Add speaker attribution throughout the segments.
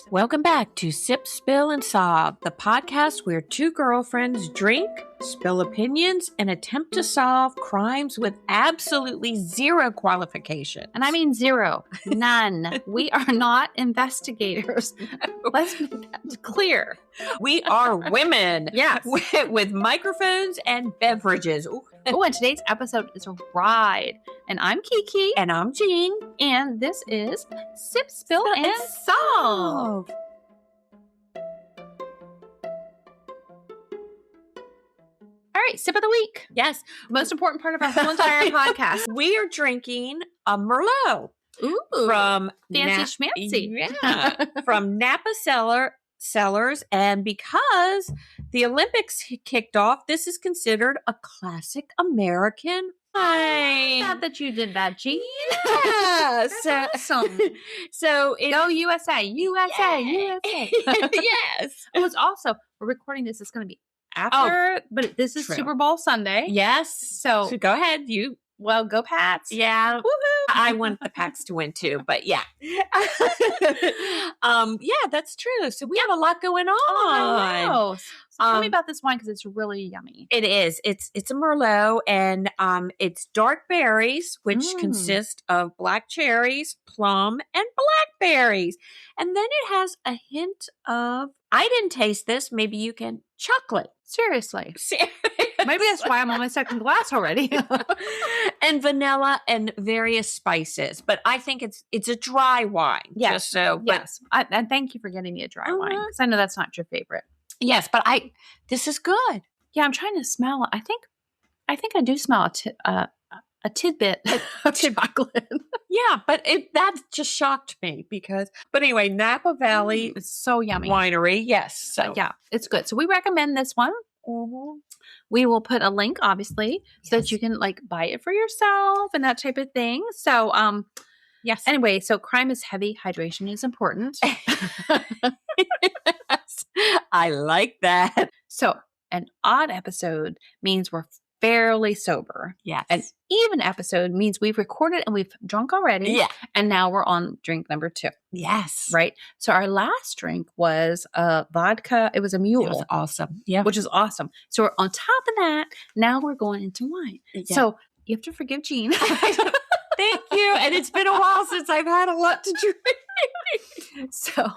Speaker 1: Welcome back to Sip, Spill, and Sob, the podcast where two girlfriends drink, spill opinions, and attempt to solve crimes with absolutely zero qualification.
Speaker 2: And I mean zero. None. We are not investigators. Let's make that clear.
Speaker 1: We are women.
Speaker 2: Yes.
Speaker 1: With microphones and beverages. Ooh.
Speaker 2: Oh, and today's episode is a ride. And I'm Kiki.
Speaker 1: And I'm Jean.
Speaker 2: And this is Sip, Spill, and Solve. All right, sip of the week.
Speaker 1: Yes.
Speaker 2: Most important part of our whole entire podcast.
Speaker 1: We are drinking a Merlot.
Speaker 2: Ooh.
Speaker 1: From
Speaker 2: Fancy schmancy.
Speaker 1: Yeah. From Napa Cellars. And because the Olympics kicked off, this is considered a classic American wine.
Speaker 2: Not that you did that, Jean.
Speaker 1: Yeah.
Speaker 2: Awesome.
Speaker 1: So
Speaker 2: go USA, USA, USA.
Speaker 1: Yes.
Speaker 2: Oh, it's also, we're recording this. It's going to be after, but this is
Speaker 1: true.
Speaker 2: Super Bowl Sunday.
Speaker 1: Yes.
Speaker 2: So
Speaker 1: go ahead.
Speaker 2: Well, go Pats.
Speaker 1: Yeah.
Speaker 2: Woohoo.
Speaker 1: I want the Pats to win too, but yeah. Yeah, that's true. So we have a lot going on.
Speaker 2: Oh, I know. So tell me about this wine because it's really yummy.
Speaker 1: It is. It's a Merlot, and it's dark berries, which consist of black cherries, plum, and blackberries. And then it has a hint of, I didn't taste this, maybe you can, chocolate.
Speaker 2: Seriously. Maybe that's why I'm on my second glass already.
Speaker 1: And vanilla and various spices. But I think it's a dry wine.
Speaker 2: Yes. Yes. And thank you for getting me a dry wine, because I know that's not your favorite.
Speaker 1: Yes, but this is good.
Speaker 2: Yeah, I'm trying to smell it. I think I do smell a tidbit of chocolate.
Speaker 1: Yeah, but that just shocked me but anyway, Napa Valley.
Speaker 2: It's so yummy.
Speaker 1: Winery, yes. So.
Speaker 2: Yeah, it's good. So we recommend this one.
Speaker 1: Mm-hmm.
Speaker 2: We will put a link, obviously, so that you can buy it for yourself and that type of thing. So,
Speaker 1: yes.
Speaker 2: Anyway, so crime is heavy. Hydration is important.
Speaker 1: Yes, I like that.
Speaker 2: So an odd episode means we're fairly sober.
Speaker 1: Yes.
Speaker 2: An even episode means we've recorded and we've drunk already.
Speaker 1: Yeah.
Speaker 2: And now we're on drink number 2.
Speaker 1: Yes.
Speaker 2: Right. So our last drink was vodka. It was a mule.
Speaker 1: It was awesome. Yeah.
Speaker 2: Which is awesome. So we're on top of that. Now we're going into wine. Yeah. So you have to forgive Jean.
Speaker 1: Thank you. And it's been a while since I've had a lot to drink.
Speaker 2: So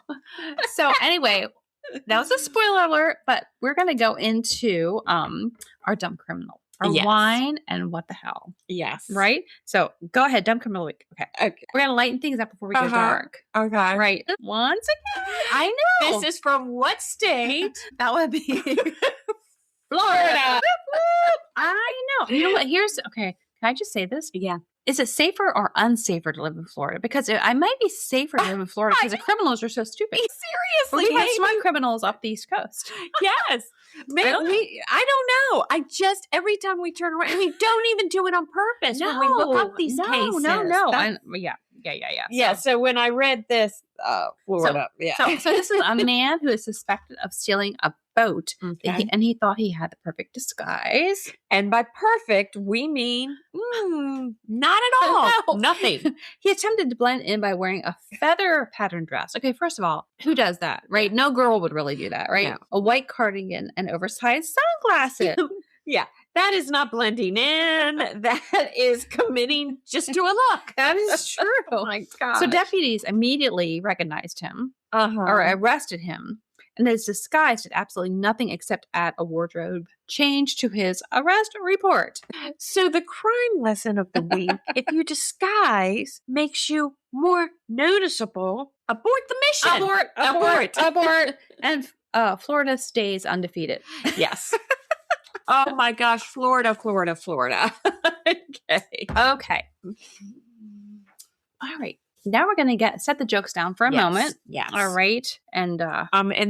Speaker 2: anyway, that was a spoiler alert, but we're going to go into our dumb criminal, our wine, and what the hell.
Speaker 1: Yes.
Speaker 2: Right? So go ahead, dumb criminal week. Okay. We're going to lighten things up before we go dark.
Speaker 1: Okay.
Speaker 2: Right. Once again. I know.
Speaker 1: This is from what state?
Speaker 2: That would be
Speaker 1: Florida.
Speaker 2: I know. You know what? Okay. Can I just say this?
Speaker 1: Yeah.
Speaker 2: Is it safer or unsafer to live in Florida? Because I might be safer to live in Florida because the criminals are so stupid.
Speaker 1: Seriously.
Speaker 2: We have smart criminals off the East Coast.
Speaker 1: Yes.
Speaker 2: Really?
Speaker 1: I don't know. Every time we turn around, we don't even do it on purpose when we look up these cases.
Speaker 2: No.
Speaker 1: Yeah. So when I read this, Florida.
Speaker 2: So this is a man who is suspected of stealing a boat, and he thought he had the perfect disguise.
Speaker 1: And by perfect, we mean not at all.
Speaker 2: No.
Speaker 1: Nothing.
Speaker 2: He attempted to blend in by wearing a feather pattern dress. Okay, first of all, who does that, right? No girl would really do that, right?
Speaker 1: No.
Speaker 2: A white cardigan and oversized sunglasses.
Speaker 1: Yeah. That is not blending in. That is committing just to a look.
Speaker 2: That is true.
Speaker 1: Oh my God.
Speaker 2: So deputies immediately recognized him or arrested him. And his disguise did absolutely nothing except add a wardrobe change to his arrest report.
Speaker 1: So the crime lesson of the week, if you disguise makes you more noticeable, abort the mission.
Speaker 2: Abort. And Florida stays undefeated.
Speaker 1: Yes. Oh my gosh, Florida.
Speaker 2: Okay. All right. Now we're going to set the jokes down for a moment.
Speaker 1: Yes.
Speaker 2: All right. And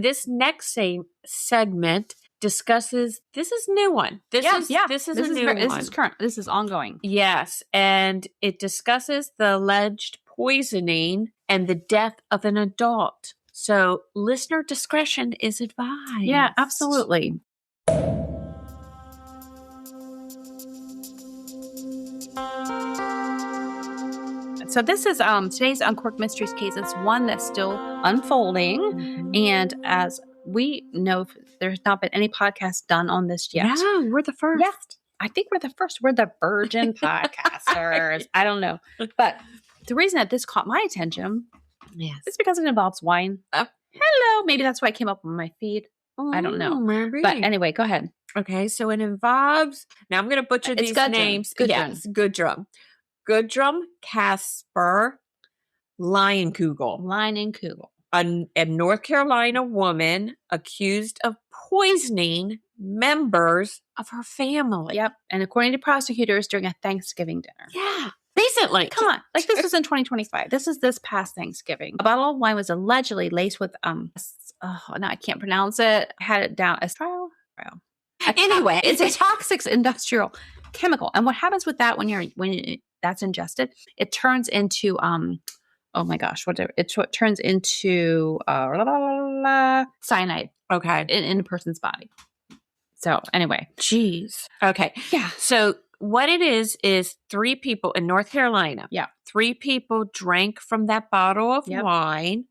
Speaker 1: this next segment discusses, this is a new one. This is a new one.
Speaker 2: This is current. This is ongoing.
Speaker 1: Yes. And it discusses the alleged poisoning and the death of an adult. So listener discretion is advised.
Speaker 2: Yeah, absolutely. So this is today's Uncorked Mysteries case. It's one that's still unfolding. Mm-hmm. And as we know, there's not been any podcast done on this yet.
Speaker 1: No, we're the first.
Speaker 2: Yeah, I think we're the first. We're the virgin podcasters. I don't know. But the reason that this caught my attention is because it involves wine. Hello. Maybe that's why it came up on my feed. I don't know.
Speaker 1: Maybe.
Speaker 2: But anyway, go ahead.
Speaker 1: Okay, so it involves, now I'm going to butcher these names.
Speaker 2: Gudrun.
Speaker 1: Yes, Gudrun. Gudrun Casper-Leinenkugel. A North Carolina woman accused of poisoning members of her family.
Speaker 2: Yep. And according to prosecutors, during a Thanksgiving dinner.
Speaker 1: Yeah. Recently.
Speaker 2: Come on. Like this was in 2025. This is this past Thanksgiving. A bottle of wine was allegedly laced with, no, I can't pronounce it. I had it down as trial.
Speaker 1: Anyway,
Speaker 2: it's a toxic industrial chemical. And what happens with that when that's ingested, it turns into, oh my gosh, it turns into cyanide.
Speaker 1: Okay.
Speaker 2: In a person's body. So anyway.
Speaker 1: Jeez. Okay.
Speaker 2: Yeah.
Speaker 1: So what it is 3 people in North Carolina.
Speaker 2: Yeah.
Speaker 1: 3 people drank from that bottle of wine.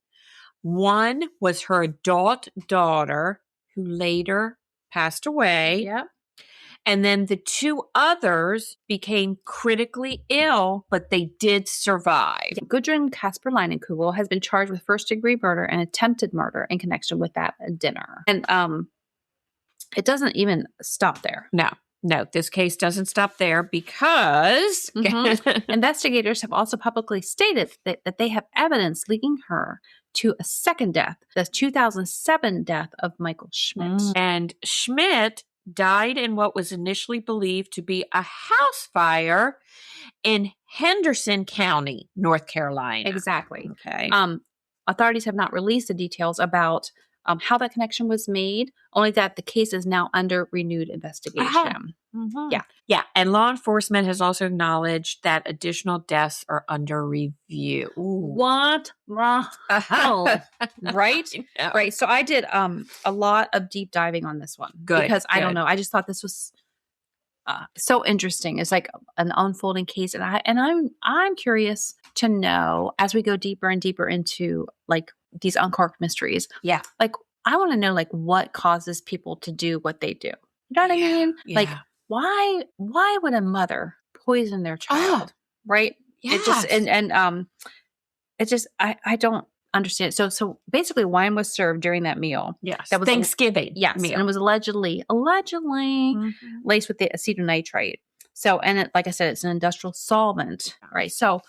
Speaker 1: One was her adult daughter who later passed away.
Speaker 2: Yeah.
Speaker 1: And then the 2 others became critically ill, but they did survive.
Speaker 2: Gudrun Casper-Leinenkugel has been charged with first-degree murder and attempted murder in connection with that dinner. And it doesn't even stop there.
Speaker 1: No, this case doesn't stop there because
Speaker 2: investigators have also publicly stated that they have evidence linking her to a second death, the 2007 death of Michael Schmidt.
Speaker 1: And Schmidt died in what was initially believed to be a house fire in Henderson County, North Carolina.
Speaker 2: Exactly.
Speaker 1: Okay.
Speaker 2: Authorities have not released the details about how that connection was made, only that the case is now under renewed investigation.
Speaker 1: Mm-hmm. Yeah. And law enforcement has also acknowledged that additional deaths are under review. Ooh.
Speaker 2: What the hell? Right? Right. So I did a lot of deep diving on this one.
Speaker 1: Good.
Speaker 2: Because I don't know. I just thought this was so interesting. It's like an unfolding case. And I'm curious to know as we go deeper and deeper into like these uncorked mysteries.
Speaker 1: Yeah.
Speaker 2: Like I want to know like what causes people to do what they do. You know what I mean?
Speaker 1: Yeah.
Speaker 2: Like why would a mother poison their child? Right?
Speaker 1: Yes.
Speaker 2: It just I don't understand. So basically wine was served during that meal.
Speaker 1: Yes.
Speaker 2: That was
Speaker 1: Thanksgiving.
Speaker 2: Yes.
Speaker 1: Meal.
Speaker 2: And it was allegedly laced with the acetonitrate. So, and it, like I said, it's an industrial solvent, right? So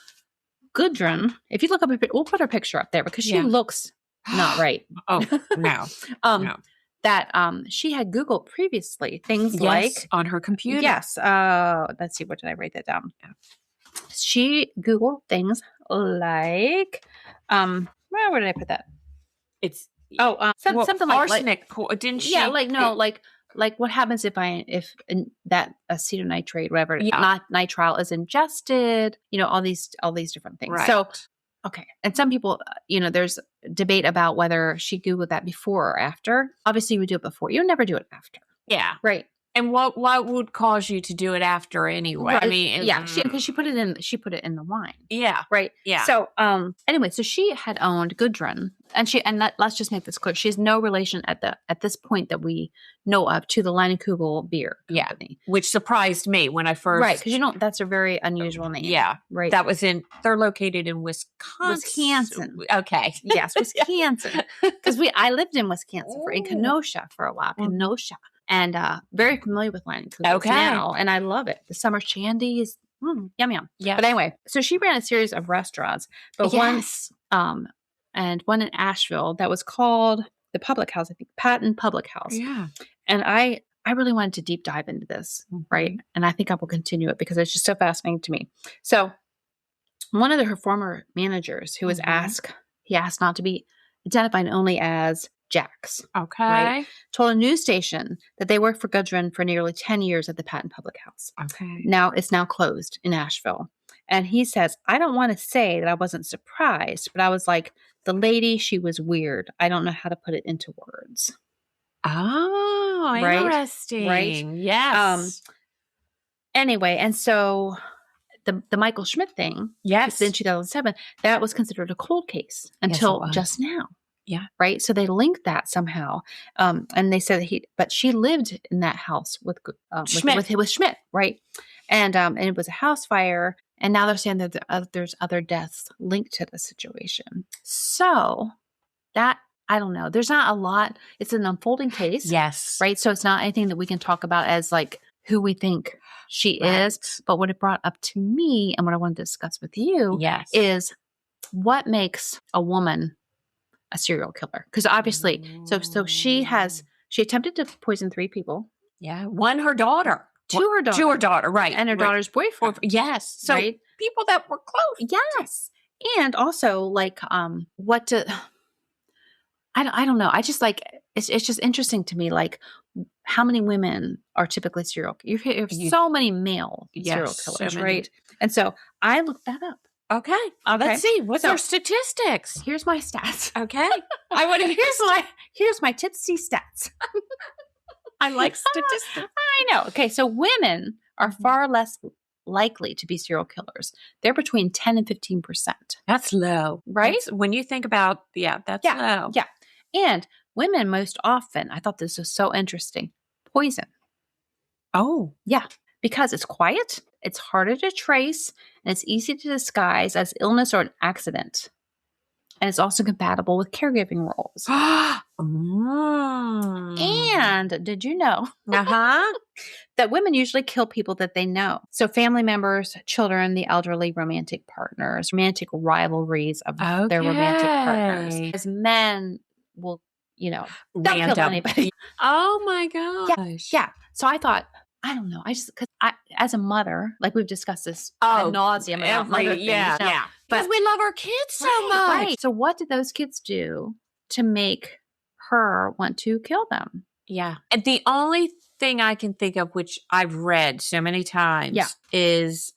Speaker 2: Gudrun, if you look up, we'll put her picture up there because she looks not right.
Speaker 1: Oh, no. No.
Speaker 2: That she had Googled previously things like
Speaker 1: on her computer.
Speaker 2: Yes. Let's see. What did I write that down? She Googled things like, where did I put that?
Speaker 1: It's
Speaker 2: something like
Speaker 1: arsenic. Didn't she?
Speaker 2: Yeah, like what happens if that acetonitrate, whatever, not nitrile, is ingested? You know, all these different things.
Speaker 1: Right.
Speaker 2: So, okay, and some people, there's debate about whether she Googled that before or after. Obviously, you would do it before. You would never do it after.
Speaker 1: Yeah.
Speaker 2: Right.
Speaker 1: And what would cause you to do it after anyway?
Speaker 2: Right.
Speaker 1: I mean,
Speaker 2: because she put it in the wine.
Speaker 1: Yeah.
Speaker 2: Right.
Speaker 1: Yeah.
Speaker 2: So, anyway, so she had owned Gudrun, and let's just make this clear: she has no relation at this point that we know of to the Leinenkugel beer company.
Speaker 1: Yeah. Which surprised me when I first.
Speaker 2: Right, because that's a very unusual name.
Speaker 1: Yeah.
Speaker 2: Right.
Speaker 1: They're located in Wisconsin. Okay.
Speaker 2: Yes, Wisconsin. Because I lived in Wisconsin in Kenosha for a while. Kenosha. And very familiar with Leinenkugel now, and I love it. The summer shandy is yum yum.
Speaker 1: Yeah.
Speaker 2: But anyway, so she ran a series of restaurants, but one in Asheville that was called the Public House, I think, Patton Public House.
Speaker 1: Yeah.
Speaker 2: And I really wanted to deep dive into this, right? And I think I will continue it because it's just so fascinating to me. So one of her former managers who was asked not to be identified only as Jax.
Speaker 1: Okay.
Speaker 2: Right, told a news station that they worked for Gudrun for nearly 10 years at the Patton Public House.
Speaker 1: Okay.
Speaker 2: Now it's closed in Asheville. And he says, I don't want to say that I wasn't surprised, but I was like, the lady, she was weird. I don't know how to put it into words.
Speaker 1: Oh,
Speaker 2: right?
Speaker 1: Interesting.
Speaker 2: Right?
Speaker 1: Yes.
Speaker 2: Anyway, and so the Michael Schmidt thing,
Speaker 1: Yes.
Speaker 2: in 2007, that was considered a cold case until just now.
Speaker 1: Yeah.
Speaker 2: Right. So they linked that somehow. And they said but she lived in that house with
Speaker 1: Schmidt.
Speaker 2: with Schmidt. Right. And it was a house fire. And now they're saying that there's other deaths linked to the situation. So that, I don't know. There's not a lot. It's an unfolding case.
Speaker 1: Yes.
Speaker 2: Right. So it's not anything that we can talk about as like who we think she is. But what it brought up to me and what I want to discuss with you is what makes a woman a serial killer. Because obviously, so she attempted to poison 3 people.
Speaker 1: Yeah. One, her daughter.
Speaker 2: To her daughter.
Speaker 1: Right.
Speaker 2: And her daughter's boyfriend.
Speaker 1: Yes. So people that were close.
Speaker 2: Yes. And also like, I don't know. I just like, it's just interesting to me, like how many women are typically serial killers. You hear so many male serial killers, right? And so I looked that up.
Speaker 1: Okay. Let's see. What's our statistics?
Speaker 2: Here's my stats.
Speaker 1: Okay. I want to
Speaker 2: here's my tipsy stats.
Speaker 1: I like statistics.
Speaker 2: I know. Okay. So women are far less likely to be serial killers. They're between 10 and 15%.
Speaker 1: That's low.
Speaker 2: Right?
Speaker 1: When you think about, that's low.
Speaker 2: Yeah. And women most often, I thought this was so interesting, poison.
Speaker 1: Oh.
Speaker 2: Yeah. Because it's quiet, it's harder to trace, and it's easy to disguise as illness or an accident. And it's also compatible with caregiving roles. And did you know that women usually kill people that they know? So family members, children, the elderly, romantic partners, romantic rivalries of their romantic partners. As men will, don't kill anybody.
Speaker 1: Oh my gosh.
Speaker 2: Yeah. So I thought, I don't know. Because as a mother, like we've discussed this ad nauseum about mother things.
Speaker 1: Yeah. Because we love our kids so much.
Speaker 2: Right. So what did those kids do to make her want to kill them?
Speaker 1: Yeah. And the only thing I can think of, which I've read so many times, is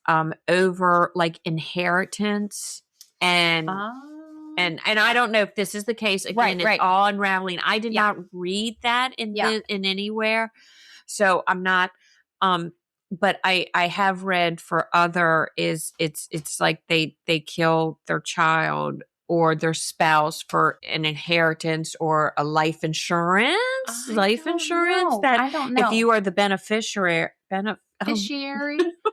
Speaker 1: over like inheritance and I don't know if this is the case. Again, it's all unraveling. I did not read that in anywhere. So I'm not but I have read for other it's like they kill their child or their spouse for an inheritance or a life insurance. I don't know. If you are the beneficiary.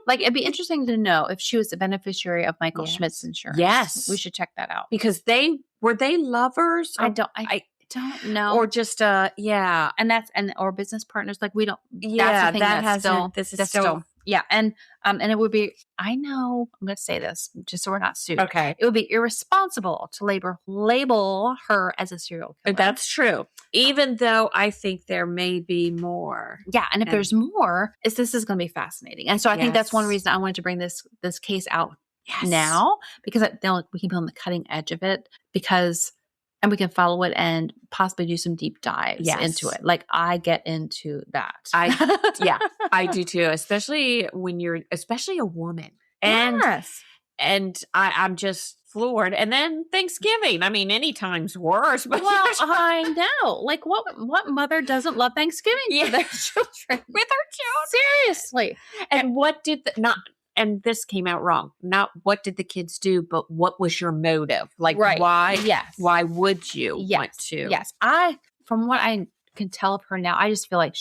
Speaker 2: Like it'd be interesting to know if she was the beneficiary of Michael Schmidt's insurance.
Speaker 1: Yes.
Speaker 2: We should check that out.
Speaker 1: Because were they lovers?
Speaker 2: I don't know.
Speaker 1: Or just
Speaker 2: or business partners. Like we don't. That's the thing this is still. Yeah, and it would be. I know. I'm going to say this just so we're not sued.
Speaker 1: Okay,
Speaker 2: it would be irresponsible to label her as a serial killer.
Speaker 1: That's true. Even though I think there may be more.
Speaker 2: Yeah, and if there's more, this is going to be fascinating. And so I think that's one reason I wanted to bring this case out now, because we can be on the cutting edge of it and we can follow it and possibly do some deep dives into it. Like I get into that.
Speaker 1: I do too, especially when you're a woman. And I'm just floored. And then Thanksgiving. I mean, any time's worse. But
Speaker 2: I know. Like what mother doesn't love Thanksgiving for their children?
Speaker 1: With her children.
Speaker 2: Seriously.
Speaker 1: And what did and this came out wrong. Not what did the kids do, but what was your motive? Like why?
Speaker 2: Yes.
Speaker 1: Why would you want to?
Speaker 2: Yes. From what I can tell of her now, I just feel like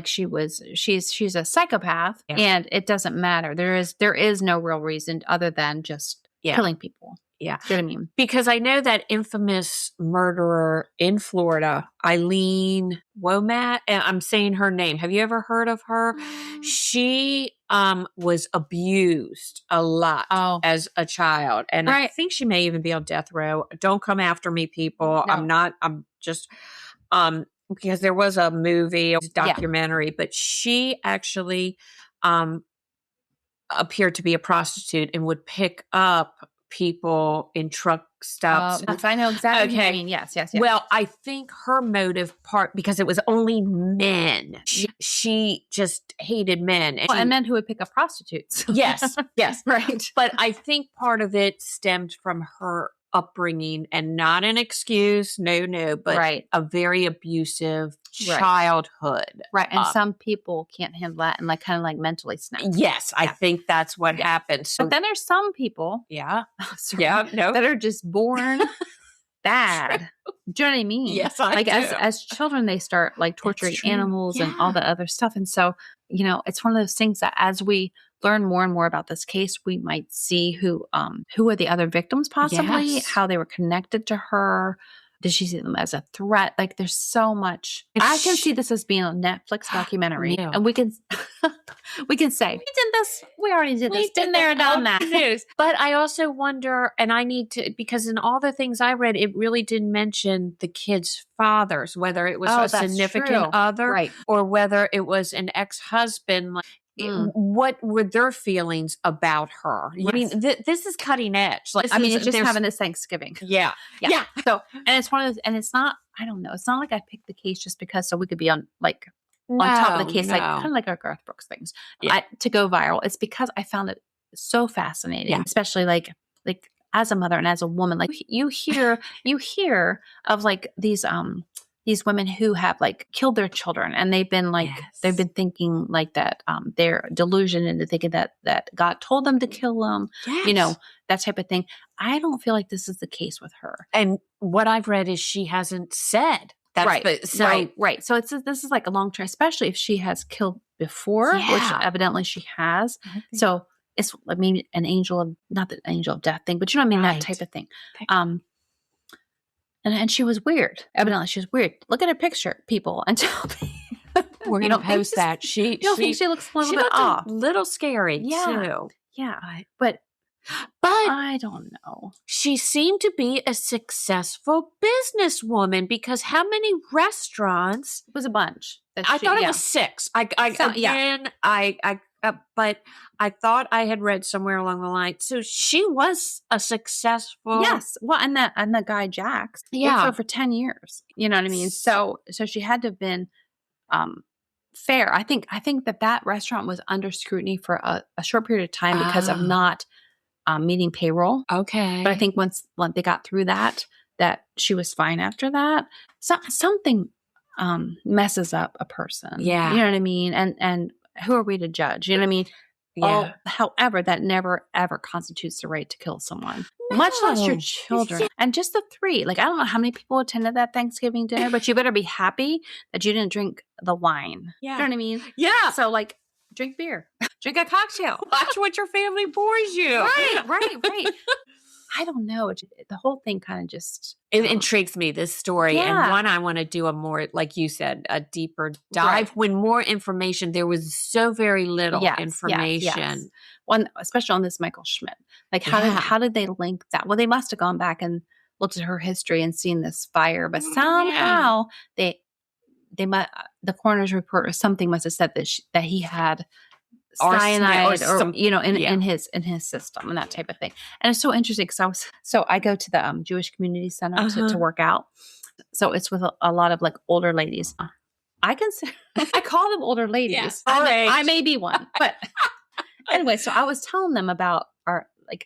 Speaker 2: she's a psychopath, and it doesn't matter. There is no real reason other than just killing people.
Speaker 1: Yeah.
Speaker 2: Do you know what I mean?
Speaker 1: Because I know that infamous murderer in Florida, Eileen Womack, and I'm saying her name. Have you ever heard of her? She was abused a lot as a child. And I think she may even be on death row. Don't come after me, people. No. I'm just because there was a movie, a documentary, but she actually appeared to be a prostitute and would pick up people in truck stops.
Speaker 2: I know exactly what you mean. Yes.
Speaker 1: Well, I think her motive because it was only men. She just hated men.
Speaker 2: And men who would pick up prostitutes.
Speaker 1: Yes.
Speaker 2: Right.
Speaker 1: But I think part of it stemmed from her upbringing and not an excuse. No, but
Speaker 2: Right.
Speaker 1: a very abusive
Speaker 2: Right.
Speaker 1: childhood.
Speaker 2: Right. And some people can't handle that and like kind of like mentally snap.
Speaker 1: Yes, I think that's what happens. So,
Speaker 2: But then there's some people that are just born bad. Do you know what I mean?
Speaker 1: Yes, I
Speaker 2: like
Speaker 1: do.
Speaker 2: as children, they start like torturing animals and all the other stuff. And so, it's one of those things that as we learn more and more about this case, we might see who are the other victims possibly, how they were connected to her. Did she see them as a threat? Like there's so much. I can see this as being a Netflix documentary. And we can say, we did this. We already did this. Been there, done that.
Speaker 1: But I also wonder, and I need to, because in all the things I read, it really didn't mention the kids' fathers, whether it was a significant other or whether it was an ex-husband. What were their feelings about her? I mean, this is cutting edge. Like,
Speaker 2: it's just having this Thanksgiving.
Speaker 1: Yeah.
Speaker 2: So, and it's one of those, and it's not, I don't know. It's not like I picked the case just because so we could be on top of the case, like kind of like our Garth Brooks things to go viral. It's because I found it so fascinating, especially like as a mother and as a woman, like you hear of like these women who have like killed their children and they've been like, they've been thinking like that, their delusion into thinking that God told them to kill them, that type of thing. I don't feel like this is the case with her.
Speaker 1: And what I've read is she hasn't said. That's
Speaker 2: right. So this is like a long term, especially if she has killed before, which evidently she has. So it's, I mean, not the angel of death thing, but you know what I mean? That type of thing. And she was weird. Evidently, she was weird. Look at her picture, people, and tell me.
Speaker 1: We're going to post that.
Speaker 2: You don't think she looks a little bit off?
Speaker 1: A little scary, too.
Speaker 2: Yeah. But I don't know.
Speaker 1: She seemed to be a successful businesswoman because how many restaurants?
Speaker 2: It was a bunch.
Speaker 1: I thought it was 6. But I thought I had read somewhere along the line. So she was a successful.
Speaker 2: Yes. Well, and the guy Jax worked for 10 years. You know what I mean? So she had to have been fair. I think that restaurant was under scrutiny for a short period of time because of not meeting payroll.
Speaker 1: Okay.
Speaker 2: But I think once they got through that she was fine after that. So something messes up a person.
Speaker 1: Yeah.
Speaker 2: You know what I mean? And who are we to judge? You know what I mean?
Speaker 1: Yeah.
Speaker 2: However, that never, ever constitutes the right to kill someone, much less your children. And just the 3. Like, I don't know how many people attended that Thanksgiving dinner, but you better be happy that you didn't drink the wine.
Speaker 1: Yeah.
Speaker 2: You know what I mean?
Speaker 1: Yeah.
Speaker 2: So, like, drink beer. Drink a cocktail.
Speaker 1: Watch what your family pours you.
Speaker 2: Right. I don't know. The whole thing kind of just...
Speaker 1: It intrigues me, this story.
Speaker 2: Yeah.
Speaker 1: And one, I want to do a more, like you said, a deeper dive. When more information, there was so very little information.
Speaker 2: Yes. One, especially on this Michael Schmidt. Like, how did they link that? Well, they must have gone back and looked at her history and seen this fire. But somehow the coroner's report or something must have said that he had... cyanide or in his system and that type of thing. And it's so interesting because I go to the Jewish Community Center to work out. So it's with a lot of like older ladies. I call them older ladies.
Speaker 1: Yes.
Speaker 2: I may be one, but anyway, so I was telling them about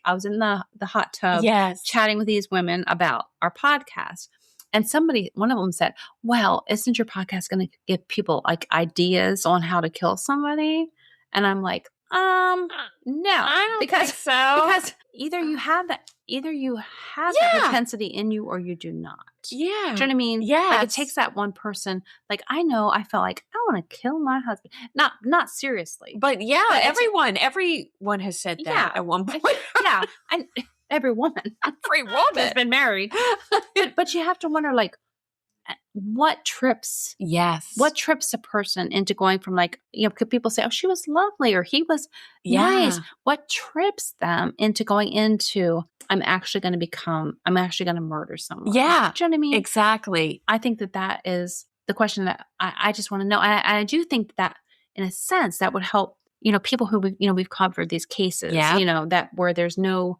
Speaker 2: I was in the hot tub chatting with these women about our podcast. And one of them said, well, isn't your podcast going to give people like ideas on how to kill somebody? And I'm like, no,
Speaker 1: I don't think so.
Speaker 2: Because either you have that propensity in you or you do not.
Speaker 1: Yeah.
Speaker 2: Do you know what I mean?
Speaker 1: Yeah.
Speaker 2: Like it takes that one person. Like I felt like I want to kill my husband. Not seriously.
Speaker 1: But everyone has said that at one point.
Speaker 2: Yeah. Every woman.
Speaker 1: Every woman
Speaker 2: has been married. but you have to wonder like, what trips a person into going from like, could people say, oh, she was lovely or he was nice. What trips them into going into, I'm actually going to murder someone.
Speaker 1: Yeah.
Speaker 2: Do you know what I mean?
Speaker 1: Exactly.
Speaker 2: I think that is the question that I just want to know. And I do think that in a sense that would help, people who we've covered these cases, that where there's no,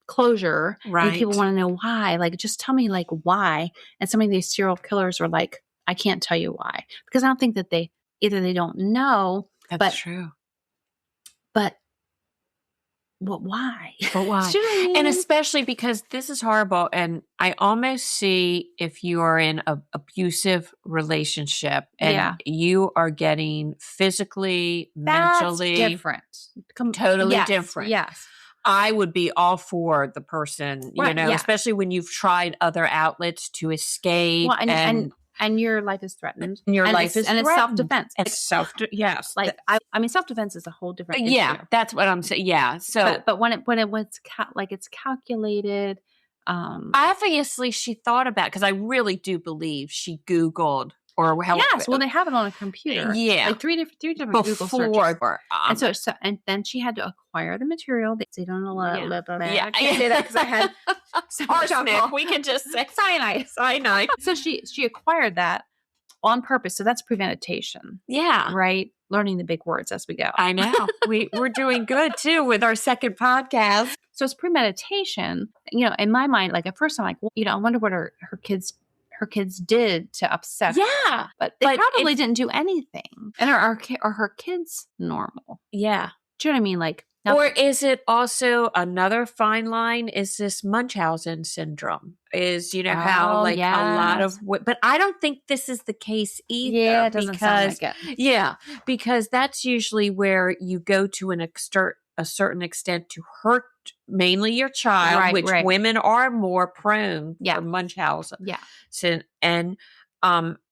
Speaker 2: closure, right? And people want to know why. Like, just tell me, like, why. And some of these serial killers are like, I can't tell you why, because I don't think that they don't know.
Speaker 1: That's true.
Speaker 2: But Well, why?
Speaker 1: But why?
Speaker 2: Do you know what I mean?
Speaker 1: And especially because this is horrible. And I almost see if you are in an abusive relationship and you are getting physically, mentally
Speaker 2: different.
Speaker 1: Totally different.
Speaker 2: Yes.
Speaker 1: I would be all for the person, especially when you've tried other outlets to escape.
Speaker 2: Well, and your life is threatened.
Speaker 1: And your life is
Speaker 2: threatened. And it's self-defense.
Speaker 1: Yes.
Speaker 2: Like, I mean, self-defense is a whole different issue.
Speaker 1: Yeah, that's what I'm saying. Yeah. So,
Speaker 2: but when it was it's calculated.
Speaker 1: Obviously she thought about, because I really do believe she Googled or how.
Speaker 2: Yes, well, they have it on a computer.
Speaker 1: Yeah,
Speaker 2: like three different Google searches. And then she had to acquire the material. They don't know. I can't say that because I had
Speaker 1: arsenic. We can just say cyanide.
Speaker 2: So she acquired that on purpose. So that's premeditation.
Speaker 1: Yeah,
Speaker 2: right. Learning the big words as we go.
Speaker 1: I know. We're doing good too with our second podcast.
Speaker 2: So it's premeditation. In my mind, like at first I'm like, well, I wonder what her kids did to upset her.
Speaker 1: Yeah.
Speaker 2: But they probably didn't do anything. And are her kids normal?
Speaker 1: Yeah.
Speaker 2: Do you know what I mean? Like,
Speaker 1: or is it also another fine line? Is this Munchausen syndrome? Is, how a lot of, but I don't think this is the case either.
Speaker 2: Yeah, it doesn't sound like it.
Speaker 1: Yeah, because that's usually where you go to a certain extent to hurt mainly your child, which women are more prone for Munchausen.
Speaker 2: Yeah.
Speaker 1: So, and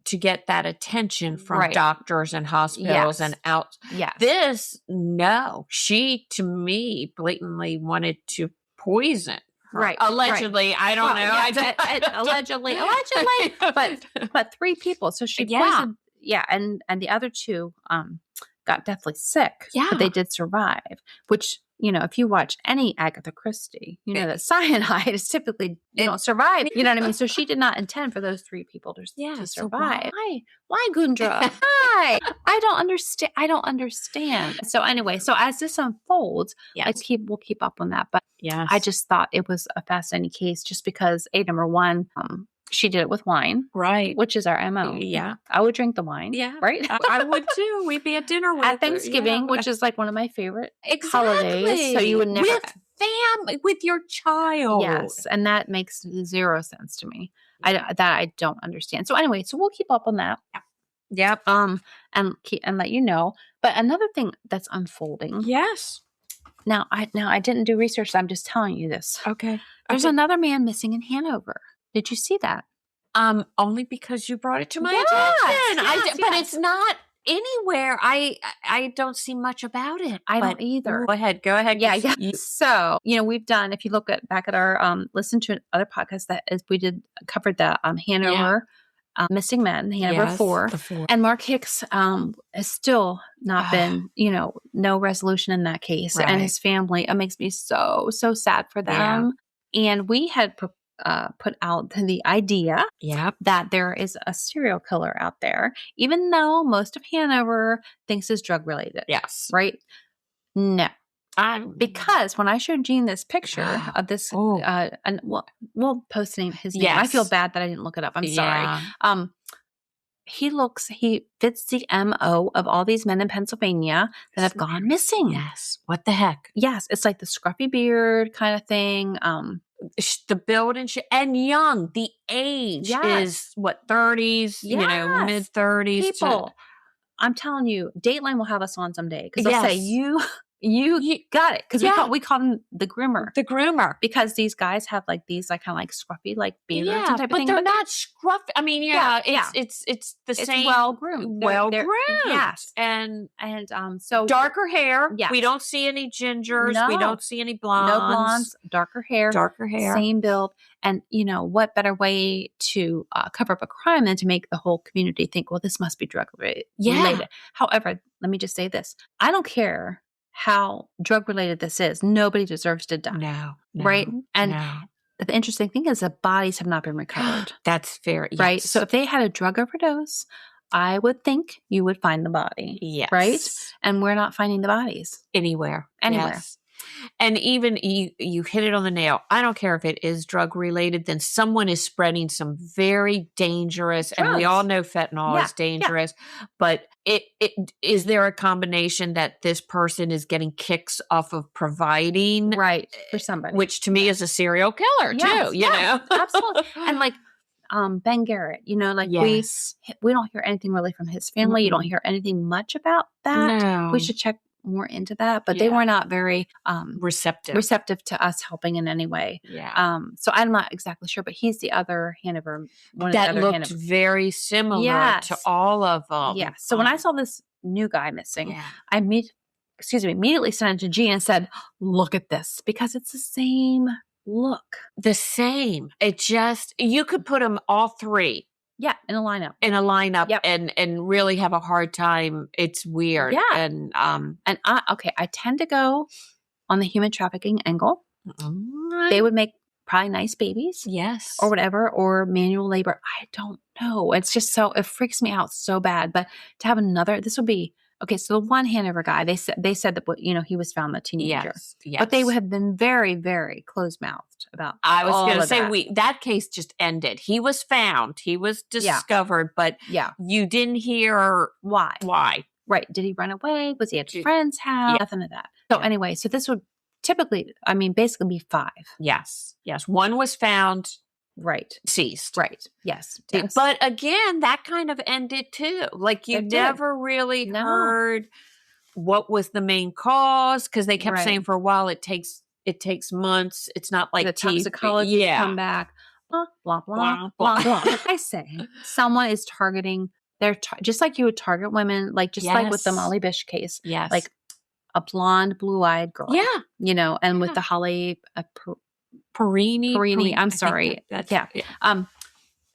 Speaker 1: to get that attention from doctors and hospitals and out.
Speaker 2: Yes.
Speaker 1: She, to me, blatantly wanted to poison her.
Speaker 2: Right.
Speaker 1: Allegedly. I don't know.
Speaker 2: Allegedly. But 3 people. So she poisoned. Yeah. And the other 2 got deathly sick.
Speaker 1: Yeah.
Speaker 2: But they did survive, which, if you watch any Agatha Christie, that cyanide is typically, you don't survive. You know what I mean? So she did not intend for those 3 people to survive.
Speaker 1: So why Gundra?
Speaker 2: Why? I don't understand. So anyway, as this unfolds, we'll keep up on that. But I just thought it was a fascinating case just because number one, she did it with wine.
Speaker 1: Right.
Speaker 2: Which is our MO.
Speaker 1: Yeah.
Speaker 2: I would drink the wine.
Speaker 1: Yeah.
Speaker 2: Right?
Speaker 1: I would too. We'd be at dinner with
Speaker 2: at Thanksgiving, which is like one of my favorite holidays. So you would never.
Speaker 1: With family, with your child.
Speaker 2: Yes. And that makes 0 sense to me. I don't understand. So anyway, we'll keep up on that.
Speaker 1: Yep.
Speaker 2: And let you know. But another thing that's unfolding.
Speaker 1: Yes.
Speaker 2: Now I didn't do research. I'm just telling you this.
Speaker 1: Okay.
Speaker 2: There's another man missing in Hanover. Did you see that?
Speaker 1: Only because you brought it to my attention.
Speaker 2: Yes.
Speaker 1: But it's not anywhere. I don't see much about it.
Speaker 2: I don't either.
Speaker 1: Go ahead.
Speaker 2: Yeah. So, we've done, if you look back at our, listen to other podcasts covered the Hanover missing men, Hanover 4.
Speaker 1: The 4.
Speaker 2: And Mark Hicks has still not been, no resolution in that case.
Speaker 1: Right.
Speaker 2: And his family, it makes me so, so sad for them. Yeah. And we had put out the idea that there is a serial killer out there, even though most of Hanover thinks is drug related.
Speaker 1: Yes.
Speaker 2: Right? No. Because when I showed Jean this picture of this, and we'll post his name. I feel bad that I didn't look it up. I'm sorry. He fits the MO of all these men in Pennsylvania that have gone missing.
Speaker 1: Yes. What the heck?
Speaker 2: Yes. It's like the scruffy beard kind of thing.
Speaker 1: The build and young. The age is what, 30s, mid 30s.
Speaker 2: People, I'm telling you, Dateline will have us on someday because they'll say you got it, because we call him the groomer, because these guys have like these kind of like scruffy like beards and type of thing,
Speaker 1: but they're not scruffy. I mean, it's the same,
Speaker 2: well groomed,
Speaker 1: yes, and
Speaker 2: so
Speaker 1: darker hair.
Speaker 2: Yes.
Speaker 1: We don't see any gingers. We don't see any blondes.
Speaker 2: No blondes. Darker hair, same build. And what better way to cover up a crime than to make the whole community think, well, this must be drug related. However, let me just say this: I don't care how drug related this is. Nobody deserves to die.
Speaker 1: No.
Speaker 2: Right? And the interesting thing is the bodies have not been recovered.
Speaker 1: That's fair. Yes.
Speaker 2: Right? So if they had a drug overdose, I would think you would find the body.
Speaker 1: Yes.
Speaker 2: Right? And we're not finding the bodies.
Speaker 1: Anywhere.
Speaker 2: Yes.
Speaker 1: And even you hit it on the nail. I don't care if it is drug related, then someone is spreading some very dangerous,
Speaker 2: Drugs.
Speaker 1: and we all know fentanyl is dangerous, but it is there a combination that this person is getting kicks off of providing
Speaker 2: for somebody,
Speaker 1: which to me is a serial killer too, you know?
Speaker 2: Absolutely. And like Ben Garrett, you know, like we don't hear anything really from his family. You don't hear anything much about that.
Speaker 1: No.
Speaker 2: We should check more into that, but they were not very receptive to us helping in any way.
Speaker 1: Yeah.
Speaker 2: So I'm not exactly sure, but he's the other Hanover one.
Speaker 1: That looked very similar to all of them.
Speaker 2: Yeah. So when I saw this new guy missing, I immediately sent it to Jean and said, "Look at this," because it's the same look.
Speaker 1: The same. It just, you could put them all three.
Speaker 2: Yeah, in a lineup.
Speaker 1: And really have a hard time. It's weird.
Speaker 2: Yeah.
Speaker 1: And
Speaker 2: I tend to go on the human trafficking angle. They would make probably nice babies.
Speaker 1: Yes.
Speaker 2: Or whatever, or manual labor. I don't know. It's just it freaks me out so bad. But to have another, this would be, okay, so the one Hanover guy, they said that, you know, he was found the teenager.
Speaker 1: Yes.
Speaker 2: But they have been very, very close-mouthed about
Speaker 1: I was
Speaker 2: going to
Speaker 1: say that case just ended. He was found. He was discovered, but you didn't hear why.
Speaker 2: Right. Did he run away? Was he at a friend's house? Nothing of that. So anyway, so this would typically, basically be 5.
Speaker 1: Yes. Yes. One was found.
Speaker 2: Right.
Speaker 1: Ceased.
Speaker 2: Right. Yes.
Speaker 1: But again, that kind of ended too. Like you never really heard what was the main cause, because they kept saying for a while it takes months. It's not like
Speaker 2: the toxicology come back. Blah, blah, blah, blah, blah. I say someone is targeting just like you would target women, like just like with the Molly Bish case.
Speaker 1: Yes.
Speaker 2: Like a blonde, blue-eyed girl. Yeah. You know, and with the Holly Perini. I'm sorry.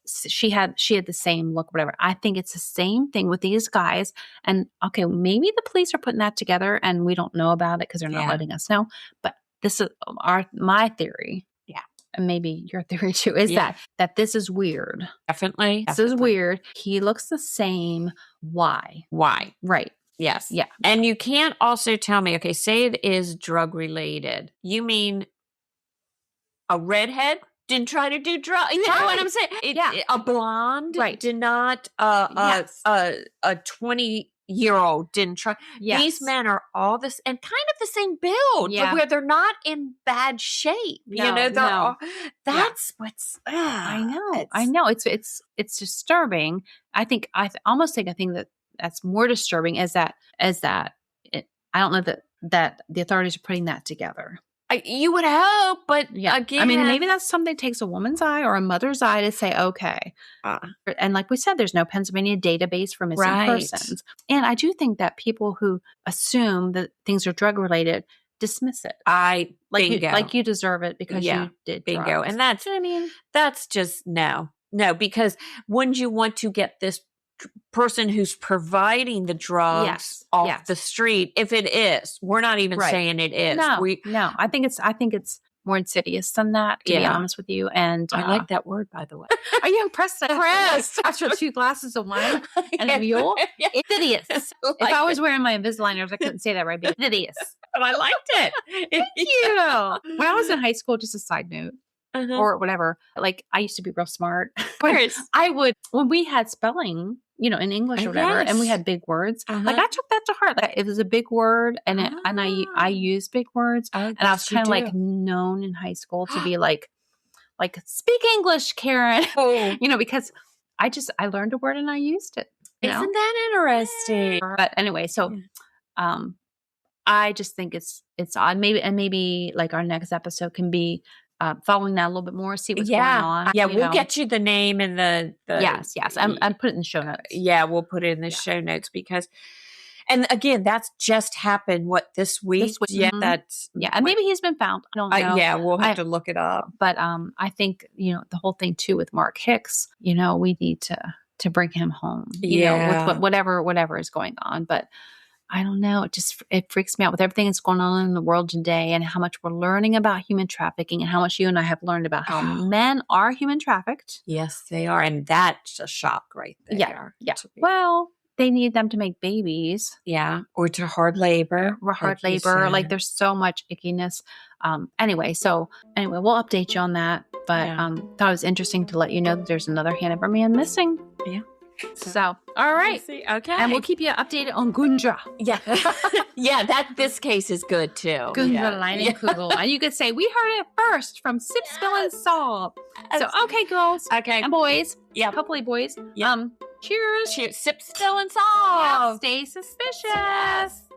Speaker 2: She had the same look, whatever. I think it's the same thing with these guys. And okay, maybe the police are putting that together and we don't know about it because they're not letting us know. But this is my theory. Yeah. And maybe your theory too, is that this is weird.
Speaker 1: Definitely.
Speaker 2: This is weird. He looks the same. Why? Right.
Speaker 1: Yes.
Speaker 2: Yeah.
Speaker 1: And you can't also tell me, okay, say it is drug related. You mean a redhead didn't try to do drugs? You know what I'm saying? A blonde did not, a 20-year-old didn't try. Yes. These men are all this, and kind of the same build, but where they're not in bad shape.
Speaker 2: No,
Speaker 1: you know, that's what's,
Speaker 2: I know. It's disturbing. I think that's more disturbing is that I don't know that the authorities are putting that together.
Speaker 1: You would hope, but again,
Speaker 2: I mean, maybe that's something that takes a woman's eye or a mother's eye to say, okay. And like we said, there's no Pennsylvania database for missing persons. And I do think that people who assume that things are drug related dismiss it. Like you deserve it because you did drugs.
Speaker 1: And that's,
Speaker 2: you know what I mean?
Speaker 1: That's just no, because wouldn't you want to get this person who's providing the drugs off the street? If it is, we're not even saying it is.
Speaker 2: No, I think it's more insidious than that, to be honest with you. And
Speaker 1: I like that word, by the way.
Speaker 2: Are you impressed? After 2 glasses of wine and a mule? Insidious. If I was wearing my Invisaligners, I couldn't say that right. But insidious.
Speaker 1: But I liked it.
Speaker 2: Thank you. When I was in high school, just a side note, or whatever, like I used to be real smart. But I would, when we had spelling, you know, in English or whatever, and we had big words, like I took that to heart. Like it was a big word, and I used big words, and I was kind of like known in high school to be like speak English, Karen, you know, because I learned a word and I used it.
Speaker 1: Isn't that interesting?
Speaker 2: But anyway, so I just think it's odd. Maybe like our next episode can be following that a little bit more, see what's going on.
Speaker 1: Yeah, we'll get you the name and the
Speaker 2: yes. I'm put it in the show notes.
Speaker 1: Yeah, we'll put it in the show notes because, and again, that's just happened this week. Yeah,
Speaker 2: and maybe he's been found. I don't know.
Speaker 1: Yeah, we'll have to look it up.
Speaker 2: But I think, you know, the whole thing too with Mark Hicks, you know, we need to bring him home. You know, with whatever is going on, but. I don't know. It freaks me out with everything that's going on in the world today and how much we're learning about human trafficking and how much you and I have learned about how men are human trafficked.
Speaker 1: Yes, they are. And that's a shock right there.
Speaker 2: Yeah. Well, they need them to make babies.
Speaker 1: Yeah. Or to hard labor.
Speaker 2: Or hard labor. Like there's so much ickiness. Anyway, we'll update you on that. But thought it was interesting to let you know that there's another Hanover man missing.
Speaker 1: Yeah.
Speaker 2: So, all right.
Speaker 1: Okay.
Speaker 2: And we'll keep you updated on Gudrun.
Speaker 1: Yeah. This case is good too.
Speaker 2: Gudrun Casper-Leinenkugel. And you could say, we heard it first from Sip, Spill, and Solve. So, okay, girls.
Speaker 1: Okay.
Speaker 2: And boys.
Speaker 1: Yeah.
Speaker 2: Hopefully, boys.
Speaker 1: Yeah.
Speaker 2: Cheers.
Speaker 1: Cheers. Sip, spill, and solve.
Speaker 2: Stay suspicious.